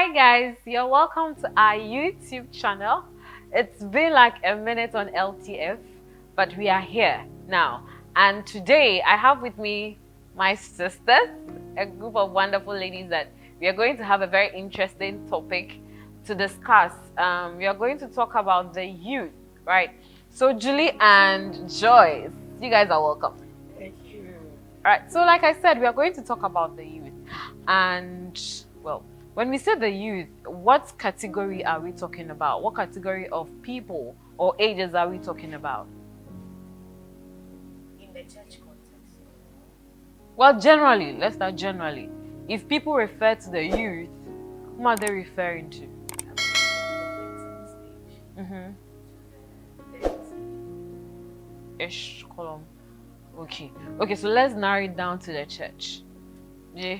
Hi guys, you're welcome to our YouTube channel. It's been like a minute on LTF, but we are here now. And today I have with me my sisters, a group of wonderful ladies that we are going to have a very interesting topic to discuss. We are going to talk about the youth, right? So Julie and Joyce, you guys are welcome. Thank you. All right, so like I said, we are going to talk about the youth. And well, when we say the youth, what category are we talking about? What category of people or ages are we talking about? In the church context, Well, generally, let's start generally. If people refer to the youth, whom are they referring to? Mm-hmm. Ish column. Okay. Okay, so let's narrow it down to the church. Yeah.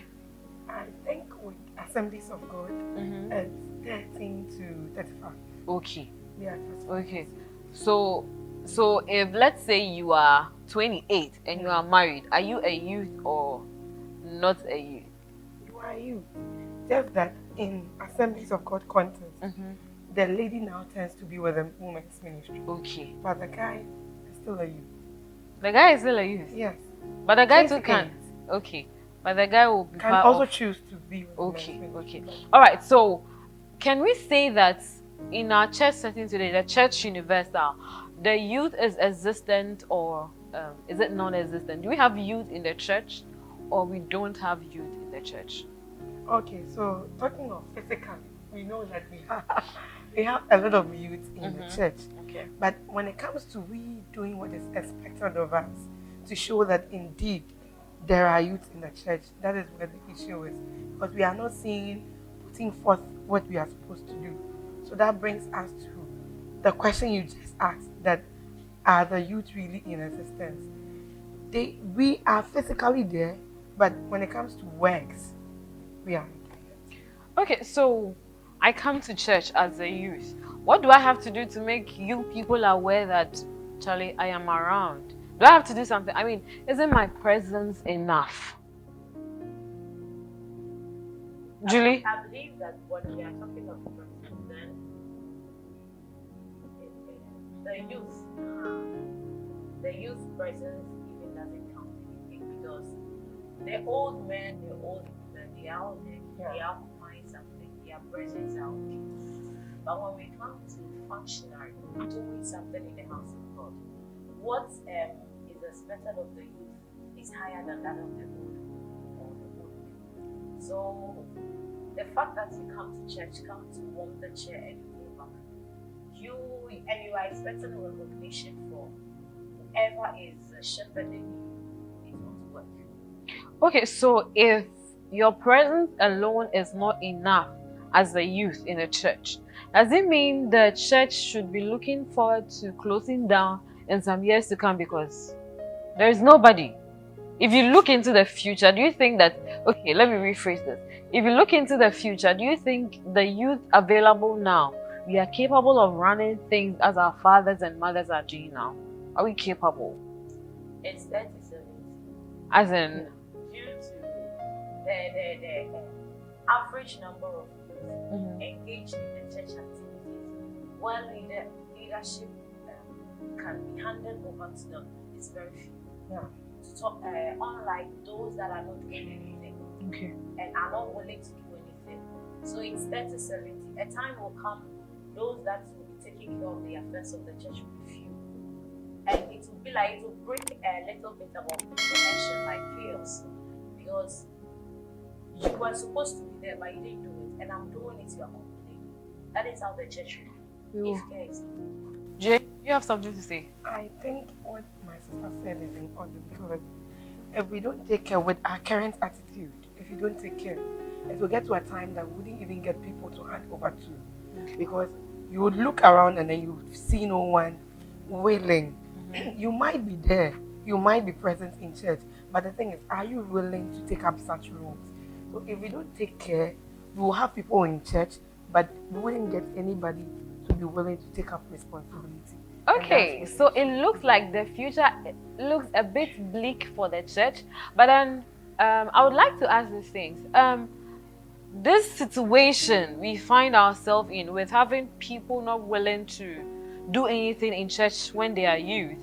I think with Assemblies of God, Mm-hmm. it's 13 to 35. Okay. Yeah, that's what Okay. So if let's say you are 28 and you are married, are you a youth or not a youth? You are you. Just that in Assemblies of God context, Mm-hmm. the lady now tends to be with the women's ministry. Okay. But the guy is still a youth. The guy is still a youth. Yes. But the guy too 28. can. Okay. But the guy will be Can part also of. choose to be with Okay. the men's Okay. ministry. All right. So can we say that in our church setting today, the church universal, the youth is existent or is it non-existent? Do we have youth in the church or we don't have youth in the church? Okay, so talking of physical, we know that we have a lot of youth in the church. Okay. But when it comes to we doing what is expected of us to show that indeed there are youth in the church, that is where the issue is. Because we are not putting forth what we are supposed to do. So that brings us to the question you just asked, that are the youth really in existence? We are physically there, but when it comes to works, we are not there yet. Okay, so I come to church as a youth. What do I have to do to make you people aware that, Charlie, I am around? Do I have to do something? I mean, isn't my presence enough? Julie? I believe that when we are talking of presence, then the youth presence even doesn't count anything, because the old men, the old women, they are all there, they are occupying something, their presence are okay. But when we come to functionary, doing something in the house of God, what is expected of the youth is higher than that of the old or the old people. So the fact that you come to church, come to warm the chair and you go back, you are expecting a recognition for whoever is shepherding you, it won't work. Okay, so if your presence alone is not enough as a youth in a church, does it mean the church should be looking forward to closing down in some years to come because there is nobody? If you look into the future, do you think that, okay, let me rephrase this. If you look into the future, do you think the youth available now, we are capable of running things as our fathers and mothers are doing now? Are we capable? It's 37. As in, Due to the average number of youth engaged in the church activities, while leadership can be handed over to them, it's very few. Yeah. To talk, unlike those that are not doing anything okay. and are not willing to do anything. So it's 30-70. A time will come, those that will be taking care of the affairs of the church will be few. And it will be like, it will bring a little bit of connection, like chaos. Because you were supposed to be there, but you didn't do it. And I'm doing it, you are complaining. That is how the church will be. If care is Jay, you have something to say? I think what my sister said is in order, because if we don't take care with our current attitude, if you don't take care, it will get to a time that we wouldn't even get people to hand over to. Because you would look around and then you would see no one willing. You might be there, you might be present in church, but the thing is, are you willing to take up such roles? So if we don't take care, we will have people in church, but we wouldn't get anybody to be willing to take up responsibility. Okay, so it looks like the future looks a bit bleak for the church, but then I would like to ask these things. this situation we find ourselves in, with having people not willing to do anything in church when they are youth,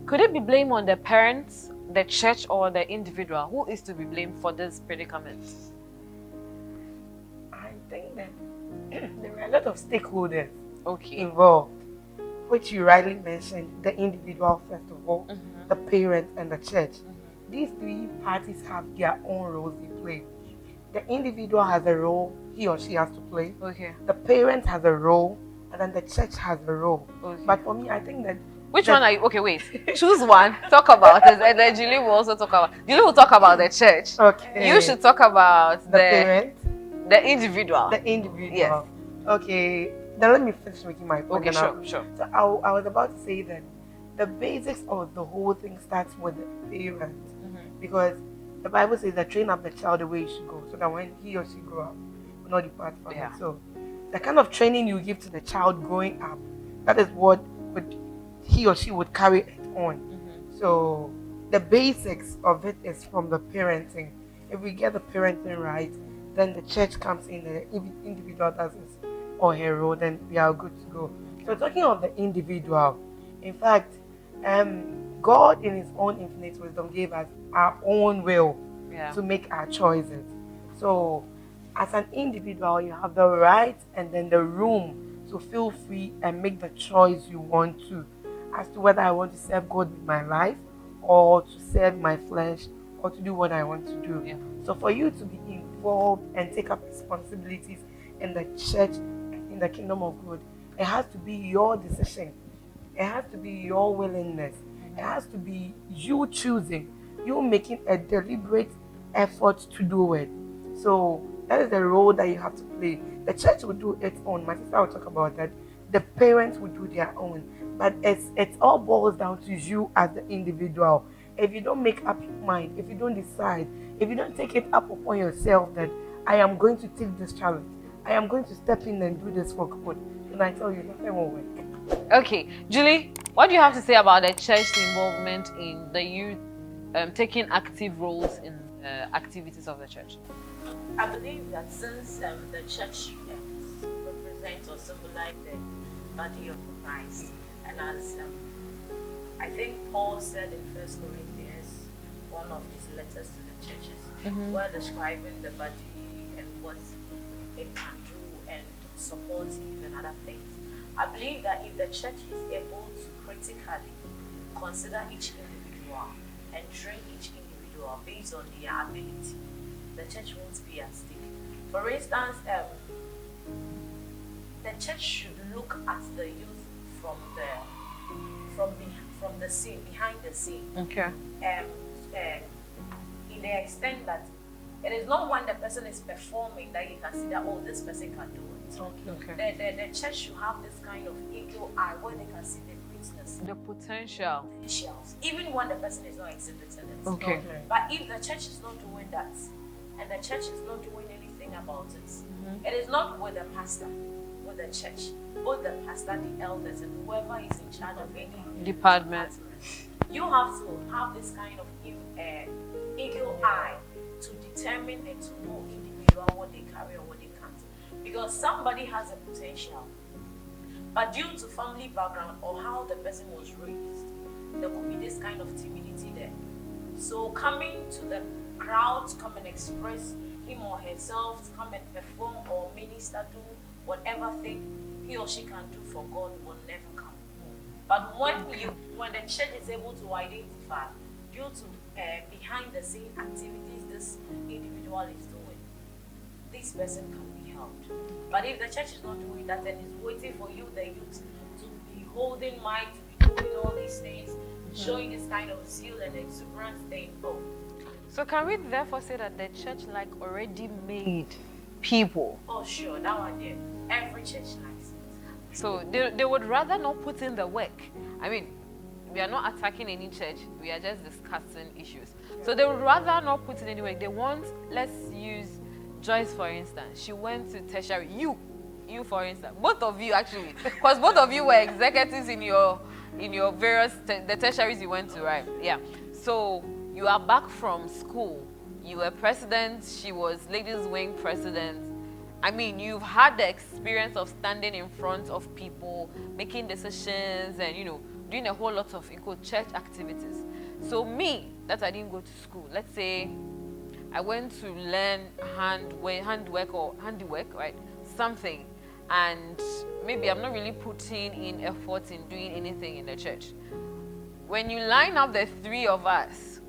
could it be blamed on the parents, the church, or the individual? Who is to be blamed for this predicament? I think that there are a lot of stakeholders Okay. involved, which you rightly mentioned, the individual first of all, Mhm. the parent and the church. Mhm. These three parties have their own roles they play. The individual has a role he or she has to play. Okay. The parent has a role, and then the church has a role. Okay. But for me, I think that Which one are you? Okay, wait. Choose one. Talk about it, and then Julie will also talk about. Julie will talk about the church. okay, You should talk about the parent, the individual. the individual. Yes. Okay, then let me finish making my point. Okay, then sure. So I was about to say that the basics of the whole thing starts with the parent, because the Bible says that train up the child the way he should go, so that when he or she grow up, will not depart from Yeah. it. So the kind of training you give to the child growing up, that is what would he or she would carry it on. So the basics of it is from the parenting. If we get the parenting right, then the church comes in, the individual does his or her role, then we are good to go. So talking of the individual, in fact, God in his own infinite wisdom gave us our own will to make our choices. So as an individual, you have the right and then the room to feel free and make the choice you want to, as to whether I want to serve God with my life, or to serve my flesh, or to do what I want to do. Yeah. So for you to be involved and take up responsibilities in the church, in the kingdom of God, it has to be your decision. It has to be your willingness. It has to be you choosing, you making a deliberate effort to do it. So that is the role that you have to play. The church will do its own. My sister will talk about that. The parents will do their own. But it all boils down to you as the individual. If you don't make up your mind, if you don't decide, if you don't take it up upon yourself that I am going to take this challenge, I am going to step in and do this for God, then I tell you, nothing will work. Okay, Julie, what do you have to say about the church's involvement in the youth taking active roles in activities of the church? I believe that since the church represents or symbolizes the body of Christ, and as I think Paul said in 1 Corinthians, one of his letters to the churches, where describing the body and what it can do and support it and other things. I believe that if the church is able to critically consider each individual and train each individual based on their ability, the church won't be at stake. For instance, the church should look at the youth from the scene, behind the scene. Okay. In the extent that it is not when the person is performing that you can see that, oh, this person can do it. Okay. The church should have this kind of eagle eye where they can see the greatness, The potential. potentials, even when the person is not exhibiting it. Okay. But if the church is not doing that, and the church is not doing anything about it, it is not with the pastor, with the church, both the pastor, the elders, and whoever is in charge of any Department. You have to have this kind of eagle eye to determine and to know individual what they carry or what they can't. Because somebody has a potential, but due to family background or how the person was raised, there could be this kind of timidity there. So coming to the crowd to come and express him or herself, to come and perform or minister, do whatever thing he or she can do for God will never come. But when the church is able to identify due to behind the scene activities this individual is doing, this person can be helped. But if the church is not doing that and is waiting for you, the youth, to be holding mic, to be doing all these things, showing this kind of zeal and exuberance, then oh. So can we therefore say that the church already made people? Oh sure, that one there. Every church likes it. So they would rather not put in the work. I mean, we are not attacking any church. We are just discussing issues. So they would rather not put in any work. They want, let's use Joyce for instance. She went to tertiary. You for instance. Both of you actually. Because both of you were executives in your various, the tertiaries you went to, right? Yeah. So you are back from school. You were president. She was ladies wing president. I mean, you've had the experience of standing in front of people, making decisions, and doing a whole lot of church activities. So me, that I didn't go to school. Let's say I went to learn handwork or handiwork, right? Something, and maybe I'm not really putting in effort in doing anything in the church. When you line up the three of us,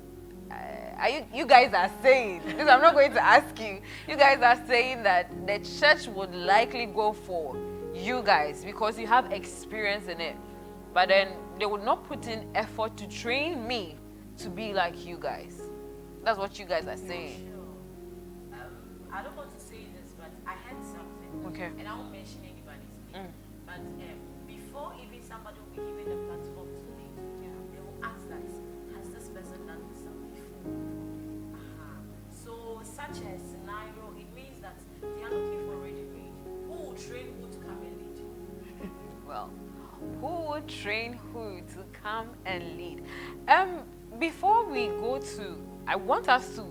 you guys are saying, because I'm not going to ask you, you guys are saying that the church would likely go for you guys because you have experience in it. But then they would not put in effort to train me to be like you guys. That's what you guys are saying. Sure. I don't want to say this, but I heard something. Okay. And I won't mention anybody's name. But before even somebody will be given the platform to lead, they will ask that, has this person done this before? So such a scenario, it means that they are looking for ready-made. Who will train who to come and lead? Well, who would train who to come and lead? Before we go to, I want us to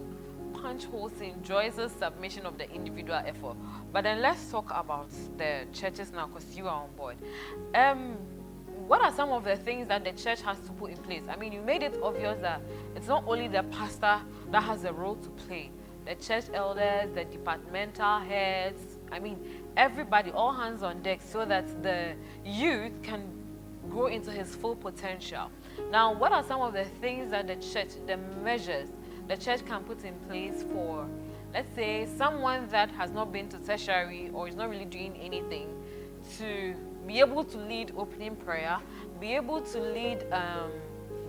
punch holes in Joyce's submission of the individual effort. But then let's talk about the churches now, because you are on board. What are some of the things that the church has to put in place? I mean, you made it obvious that it's not only the pastor that has a role to play. The church elders, the departmental heads, I mean, everybody, all hands on deck, so that the youth can grow into his full potential. Now, what are some of the things that the church, the measures the church can put in place for, let's say, someone that has not been to tertiary or is not really doing anything, to be able to lead opening prayer, be able to lead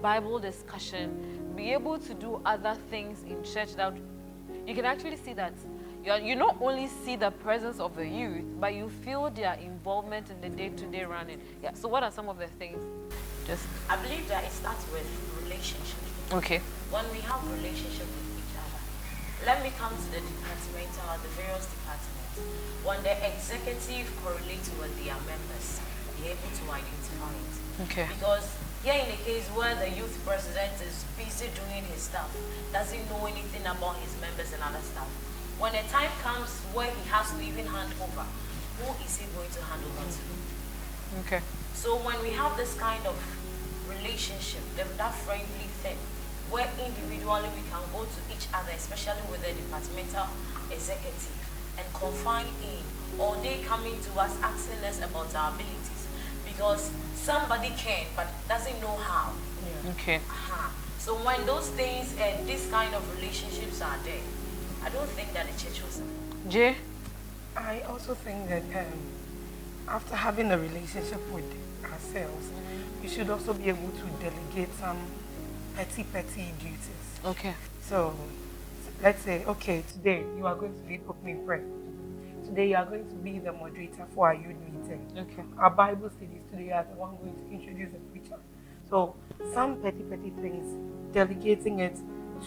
Bible discussion, be able to do other things in church that you can actually see that you not only see the presence of the youth, but you feel their involvement in the day-to-day running. Yeah. So what are some of the things? I believe that it starts with relationship. Okay. When we have relationship with each other, let me come to the departmental, the various departments. When the executive correlates with their members, they're able to identify it. Okay. Because here in the case where the youth president is busy doing his stuff, doesn't know anything about his members and other stuff. When the time comes where he has to even hand over, who is he going to hand over to? Okay. So when we have this kind of relationship, that friendly thing, where individually we can go to each other, especially with the departmental executive, and confide in, or they coming to us asking us about our abilities, because somebody can but doesn't know how. Yeah. Okay. So when those things and this kind of relationships are there, I don't think that the church was. Jay? I also think that after having a relationship with ourselves, we should also be able to delegate some petty duties. Okay. So let's say, okay, today you are going to lead opening prayer. Today you are going to be the moderator for our youth meeting. Okay. Our Bible studies today, you are the one going to introduce the preacher. So some petty things, delegating it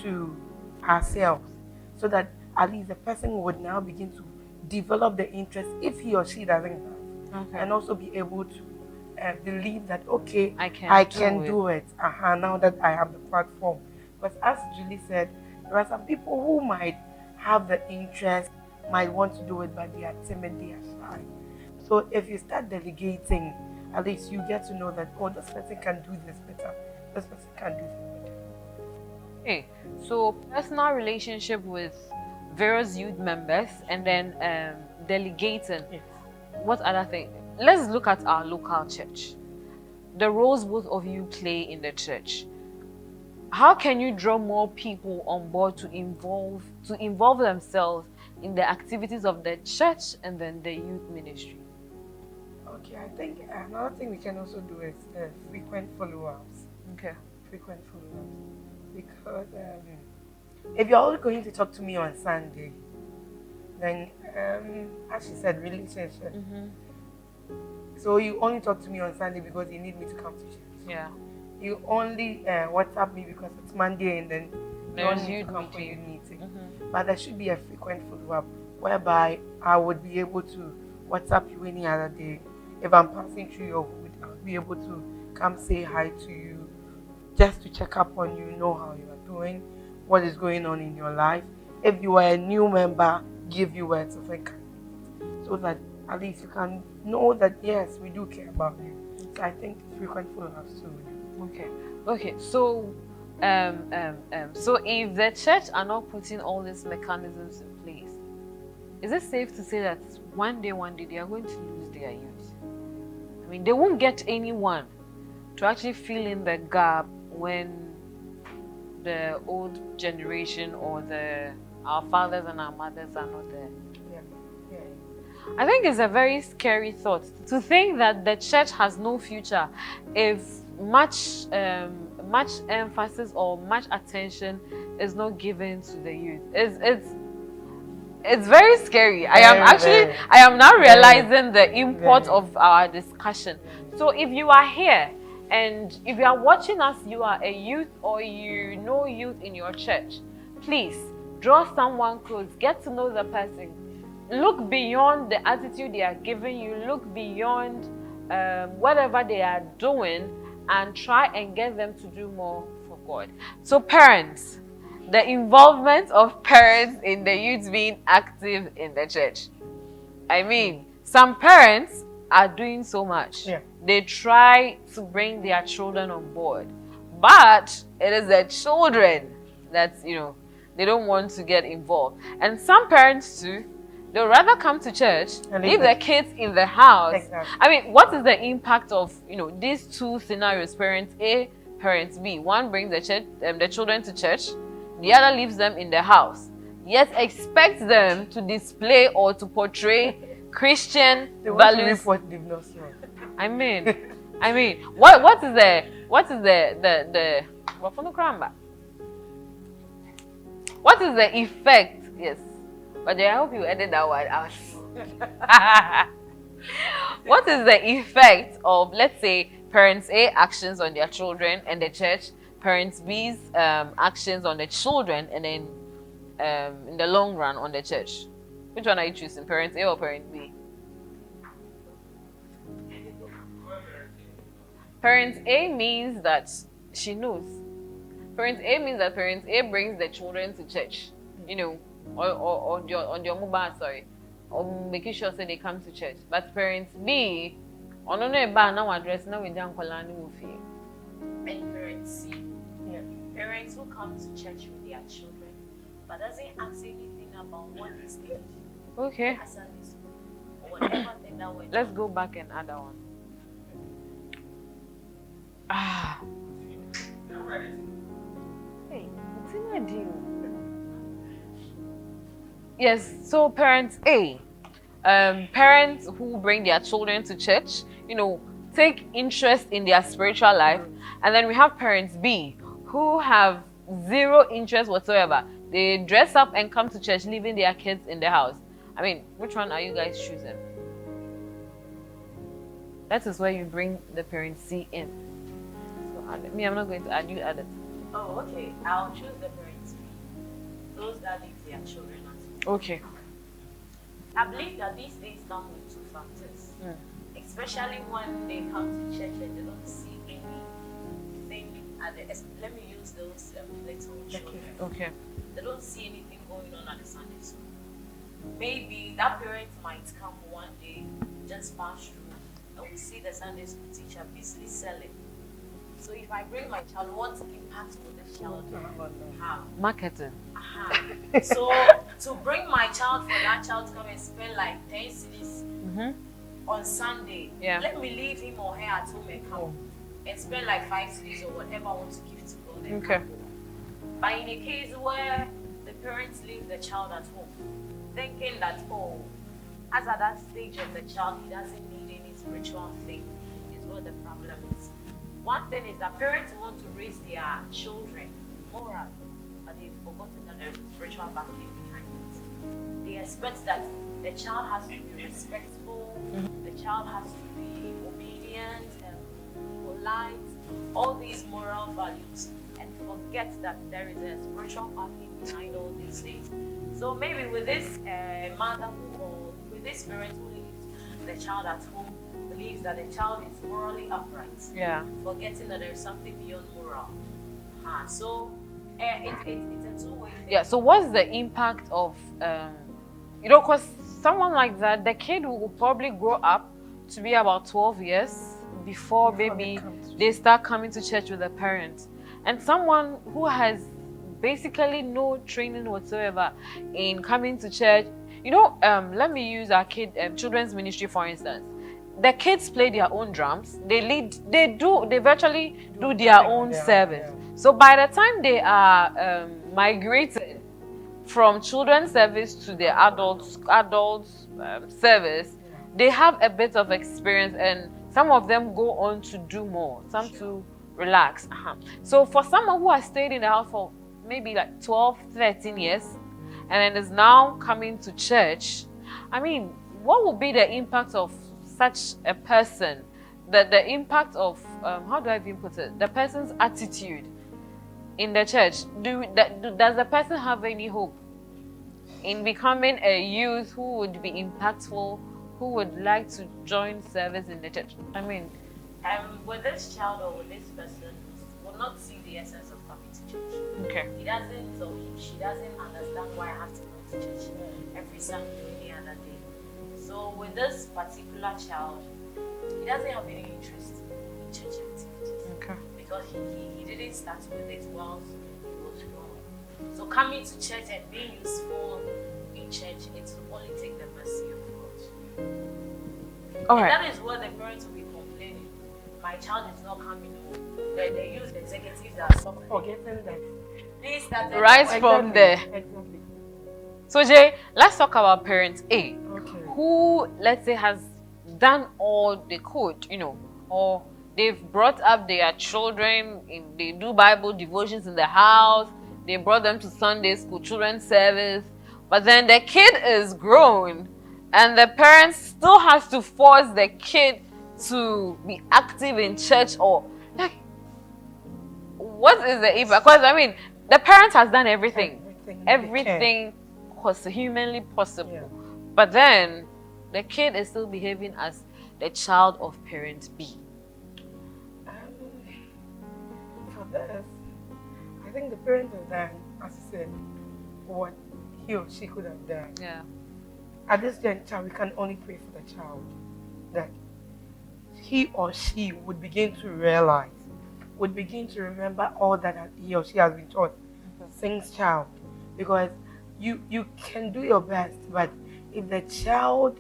to ourselves, so that at least the person would now begin to develop the interest if he or she doesn't have, and also be able to believe that, okay, I can do it. Now that I have the platform. Because as Julie said, there are some people who might have the interest, might want to do it, but they are timid, they are shy. So if you start delegating, at least you get to know that, oh, this person can do this better, this person can do this better. Okay, so personal relationship with various youth members, and then delegating. Yes. What other thing? Let's look at our local church. The roles both of you play in the church. How can you draw more people on board to involve themselves in the activities of the church and then the youth ministry? Okay, I think another thing we can also do is frequent follow-ups. Okay. Frequent follow-ups. Because if you're all going to talk to me on Sunday, then as she said, relationship. So you only talk to me on Sunday because you need me to come to church. Yeah. You only WhatsApp me because it's Monday, and then you There's only youth come for meeting. your meeting. But there should be a frequent follow-up whereby I would be able to WhatsApp you any other day. If I'm passing through your hood, I'll be able to come say hi to you, just to check up on you, know how you are doing, what is going on in your life. If you are a new member, give you words of encouragement. so that at least you can know that yes, we do care about you. So I think frequent follow-ups too. Okay. Okay. So, so if the church are not putting all these mechanisms in place, is it safe to say that one day they are going to lose their youth? I mean, they won't get anyone to actually fill in the gap when the old generation or our fathers and our mothers are not there. Yeah. Yeah. I think it's a very scary thought to think that the church has no future if much emphasis or much attention is not given to the youth. It's very scary. I am now realizing the import of our discussion. So if you are here and if you are watching us, you are a youth or you know youth in your church, please draw someone close, get to know the person. Look beyond the attitude they are giving you, look beyond whatever they are doing and try and get them to do more for God. So parents, the involvement of parents in the youth being active in the church. I mean, some parents are doing so much. Yeah. They try to bring their children on board. But it is the children that, they don't want to get involved. And some parents too, they'll rather come to church, leave their kids in the house. Exactly. I mean, what is the impact of, these two scenarios? Parents A, parents B. One brings the children to church, the other leaves them in the house, yet expects them to display or to portray Christian They want to values. report they've not seen. I mean, what is the effect? Yes, but I hope you edit that word out. What is the effect of, let's say, parents A actions on their children and the church, parents B's actions on the children, and then in the long run on the church? Which one are you choosing, parents A or parent B? Parents A means that she knows. Parents A means that parents A brings the children to church, on your mobile, sorry, or making sure that they come to church. But parents B, on no now address now we don't call any movie. And parents C, parents who come to church with their children, but doesn't ask anything about what is needed. Okay. At Sunday school, or whatever thing that went Let's on. go back and add that one. Ah. Hey, what's in my deal? Yes, so parents A, parents who bring their children to church, take interest in their spiritual life. And then we have parents B, who have zero interest whatsoever. They dress up and come to church, leaving their kids in the house. I mean, which one are you guys choosing? That is where you bring the parent C in. So I'm not going to add, you add it. Oh, okay. I'll choose the parents. Those that leave their children at home. Okay. I believe that these days come with two factors. Especially when they come to church and they don't see anything at the, let me use those little children. Okay. They don't see anything going on at the Sunday school. Maybe that parent might come one day, just pass through, and we see the Sunday school teacher busily selling. So if I bring my child, what impact will this child have? Marketing. So to bring my child, for that child to come and spend like 10 cedis on Sunday, let me leave him or her at home and come and spend like 5 cedis or whatever I want to give to God. Okay. But in a case where the parents leave the child at home, thinking that, as at that stage of the child, he doesn't need any spiritual thing, is what the problem is. One thing is that parents want to raise their children moral, but they've forgotten that there's spiritual backing behind it. They expect that the child has to be respectful, the child has to be obedient, polite, all these moral values, and forget that there is a spiritual backing behind all these things. So maybe with this mother or with this parent who leaves the child at home, believes that the child is morally upright. Yeah. Forgetting that there is something beyond moral. So it's a two-way thing. Yeah. So what's the impact of, because someone like that, the kid will probably grow up to be about 12 years before maybe they start coming to church with their parents. And someone who has basically no training whatsoever in coming to church, let me use our children's ministry for instance. The kids play their own drums, they virtually do their own service. So by the time they are migrated from children's service to the adults service, they have a bit of experience, and some of them go on to do more, some to relax. So for someone who has stayed in the house for maybe like 12, 13 years, and then is now coming to church, I mean, what would be the impact of such a person? The impact of, how do I even put it? The person's attitude in the church. Does the person have any hope in becoming a youth who would be impactful, who would like to join service in the church? I mean, with this child or with this person, will not see the essence of coming to church. Okay. He doesn't, or she doesn't understand why I have to come to church every Sunday, any other day. So with this particular child, he doesn't have any interest in church activities. Okay. Because he didn't start with it whilst he was growing. So coming to church and being useful in church, it will only take the mercy of God. All and right. that is what the parents will be complaining. My child is not coming home. They use the executives as Forgetting that. they started Right from there. Exactly. So Jay, let's talk about parent A, Okay. who, let's say, has done all they could, or they've brought up their children, they do Bible devotions in the house, they brought them to Sunday school, children's service, but then the kid is grown, and the parents still has to force the kid to be active in church, or like, what is the impact? Because I mean, the parent has done everything was humanly possible, Yeah. but then the kid is still behaving as the child of parent B. For this, I think the parent has done, as you said, what he or she could have done. Yeah. At this juncture, we can only pray for the child that he or she would begin to realize, would begin to remember all that he or she has been taught since child. Because you can do your best, but if the child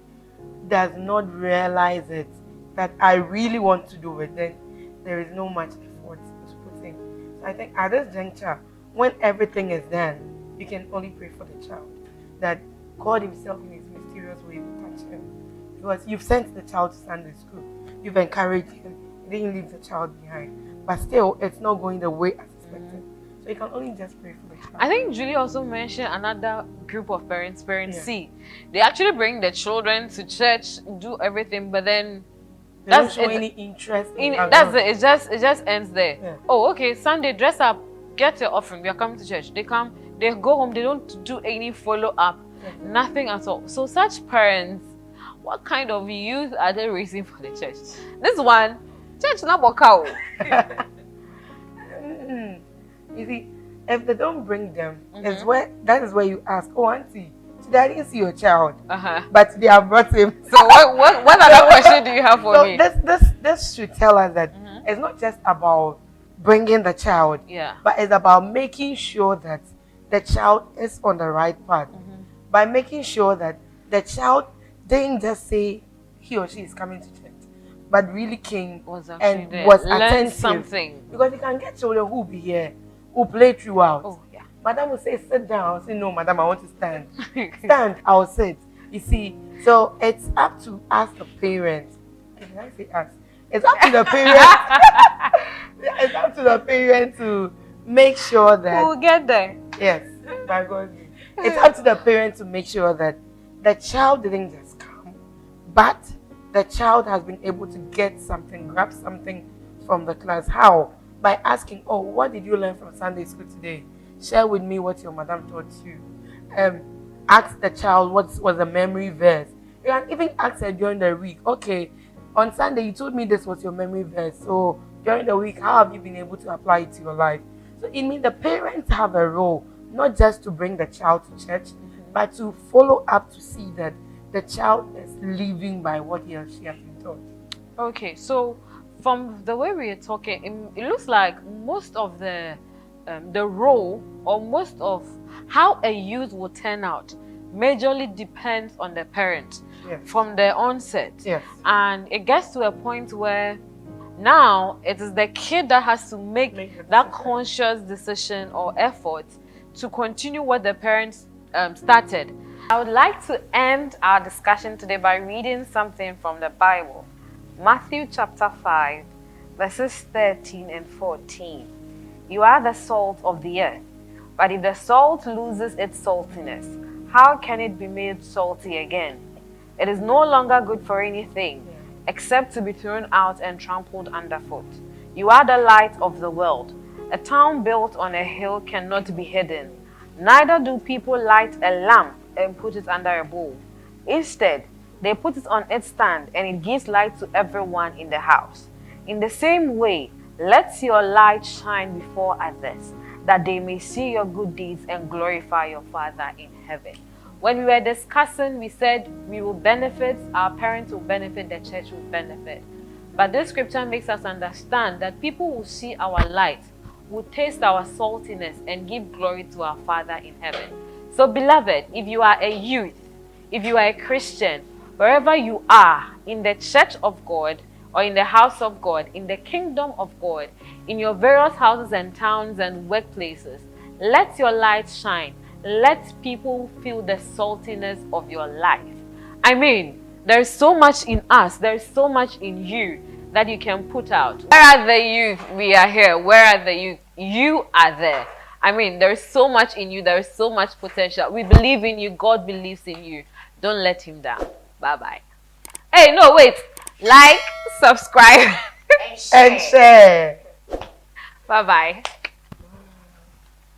does not realize it, that I really want to do it, then there is no much effort to put in. So I think at this juncture, when everything is done, you can only pray for the child, that God himself in his mysterious way will touch him. Because you've sent the child to Sunday school, you've encouraged him, you didn't leave the child behind. But still, it's not going the way as expected. So you can only just pray for the child. I think Julie also mentioned another group of parents, parent C. They actually bring the children to church, do everything, but then They don't show any interest in that's it. It just ends there. Yeah. Oh, okay. Sunday, dress up, get your offering. We are coming to church. They come, they go home. They don't do any follow up, nothing at all. So such parents, what kind of youth are they raising for the church? This one, church not work out. You see, if they don't bring them, that is where you ask, oh auntie, today I didn't see your child, but they have brought him. So what other question do you have for me? This should tell us that it's not just about bringing the child, but it's about making sure that the child is on the right path. By making sure that the child didn't just say he or she is coming to church, but really came was attentive. Something. Because you can get children who will be here, who play throughout. Oh, yeah. Madam will say, sit down. I'll say, no, madam, I want to stand. Stand, I'll sit. You see, so it's up to us, the parents. Did I say us? It's up to the parents. It's up to the parents to make sure that we'll get there. Yes, by God. It's up to the parents to make sure that the child didn't just come, but the child has been able to get something, grab something from the class. How? By asking, oh, what did you learn from Sunday school today? Share with me what your madam taught you. Ask the child what was the memory verse. You can even ask her during the week, okay, on Sunday you told me this was your memory verse. So during the week, how have you been able to apply it to your life? So it means the parents have a role, not just to bring the child to church, but to follow up to see that the child is living by what he or she has been taught. Okay, so from the way we are talking, it looks like most of the role or most of how a youth will turn out majorly depends on the parent Yes. from the onset. Yes. And it gets to a point where now it is the kid that has to make that conscious decision or effort to continue what the parents started. I would like to end our discussion today by reading something from the Bible. Matthew chapter 5, verses 13 and 14. You are the salt of the earth, but if the salt loses its saltiness, how can it be made salty again? It is no longer good for anything except to be thrown out and trampled underfoot. You are the light of the world. A town built on a hill cannot be hidden. Neither do people light a lamp and put it under a bowl. Instead, they put it on its stand and it gives light to everyone in the house. In the same way, let your light shine before others, that they may see your good deeds and glorify your Father in heaven. When we were discussing, we said we will benefit, our parents will benefit, the church will benefit. But this scripture makes us understand that people will see our light, will taste our saltiness, and give glory to our Father in heaven. So, beloved, if you are a youth, if you are a Christian, wherever you are, in the church of God, or in the house of God, in the kingdom of God, in your various houses and towns and workplaces, let your light shine. Let people feel the saltiness of your life. I mean, there is so much in us, there is so much in you that you can put out. Where are the youth? We are here. Where are the youth? You are there. I mean, there is so much in you, there is so much potential. We believe in you, God believes in you. Don't let him down. Bye-bye. Hey, no, wait. Like, subscribe, And share. Bye-bye.